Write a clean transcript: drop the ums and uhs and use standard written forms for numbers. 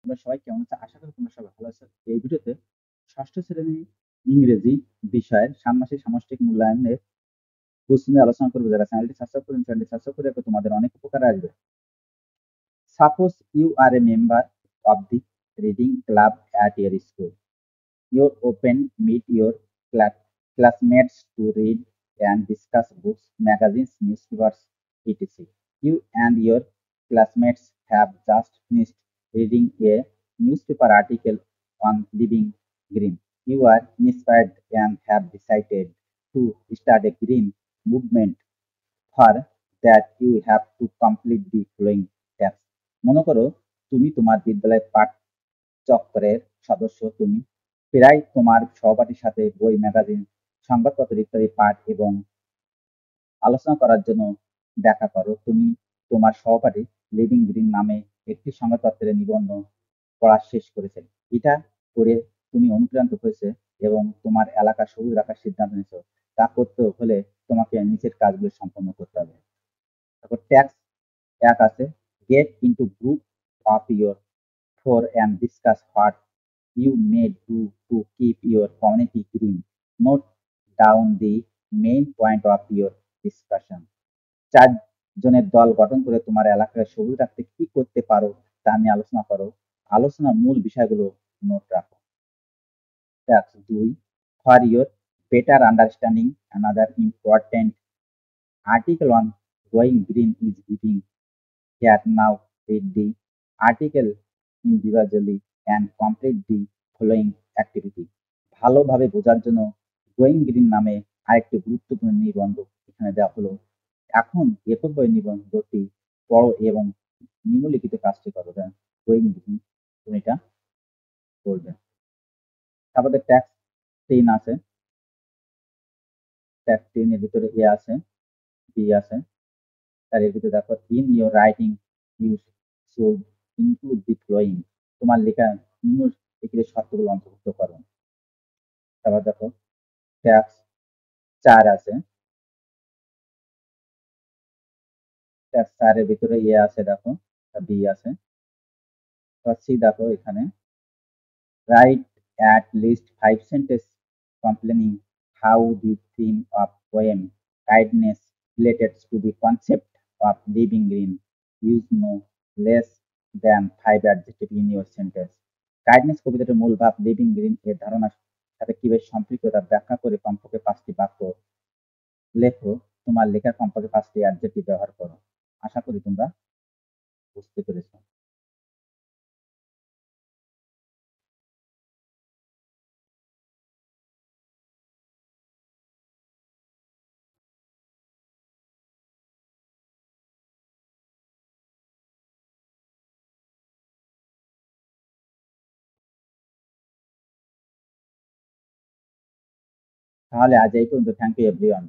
তোমরা সবাই কেমন আছো? আশা করি তোমরা সবাই ভালো আছো। এই ভিডিওতে ষষ্ঠ শ্রেণী ইংরেজি বিষয়ের ষান্মাসিক সামষ্টিক মূল্যায়নের প্রশ্ন নিয়ে আলোচনা করবো। যারা চ্যানেলটি সাবস্ক্রাইব করে রাখো, তোমাদের অনেক উপকারে আসবে। Suppose you are a member of the reading club at your school. You open meet your classmates to read and discuss books, magazines, newspapers, etc. You and your classmates have just finished reading a newspaper article on living green. You are inspired and have decided to start a green movement. For that, you have to complete the following steps. মনে করো তুমি তোমার বিদ্যালয়ের পাঠ চক্রের সদস্য। তুমি প্রায় তোমার সহপাঠীর সাথে বই, ম্যাগাজিন, সংবাদপত্র ইত্যাদি পাঠ এবং আলোচনা করার জন্য দেখা করো। তুমি তোমার সহপাঠী লিভিং গ্রিন নামে একটি সংবাদপত্রের নিবন্ধ পড়া শেষ করেছে। এটা পড়ে তুমি অনুপ্রাণিত হয়েছে এবং তোমার এলাকা সবুজ রাখার সিদ্ধান্ত নিয়েছো। তা করতে হলে তোমাকে নিচের কাজগুলো সম্পন্ন করতে হবে। তারপর ট্যাক্স এক আছে, gate into group of your four and discuss what you may do to keep your community green. Note down the main point of your discussion. ৪ জনের দল গঠন করে তোমার এলাকায় সবুজ রাখতে কি করতে পারো তা নিয়ে আলোচনা করো। আলোচনার মূল বিষয়গুলো নোট রাখো। Task ২, for your better understanding, another important article on going green is giving. Here now read the article individually and complete the following activity. ভালোভাবে বোঝার জন্য গোয়িং গ্রিন নামে আরেকটি গুরুত্বপূর্ণ নিবন্ধ এখানে দেওয়া হলো। এখন এককভাবে নিবন্ধটি পড়ো এবং নিম্নলিখিত কাজটি করো। গোয়িং গ্রিন তুমি এটা করবে। তারপরে ট্যাক্স ৩ আছে, ট্যাক্স ৩ এর ভিতরে এ আছে, বি আছে। তার এর ভিতরে দেখো in your writing you should include the following. তোমার লেখা নিম্নলিখিত শর্তগুলো অন্তর্ভুক্ত করো। তারপর দেখো ট্যাক্স ৪ আছে, ট্যাক্স ৪ এর ভিতরে এ আছে দেখো, বি আছে। সি দেখো এখানে right at least 5 sentences complaining how the theme of poem kindness relates to the concept of living green. Use no less than 5 adjectives in your sentence. Kindness কবিতাটির মূল ভাব লিভিং গ্রিন এর ধারণার সাথে কিভাবে সম্পৃক্ত তা ব্যাখ্যা করে কমপক্ষে ৫টি বাক্য লেখো। তোমার লেখার কমপক্ষে ৫টি অ্যাডজেক্টিভ ব্যবহার করো। আশা করি তোমরা বুঝতে পেরেছো। তাহলে আজ এই পর্যন্ত। Thank you everyone.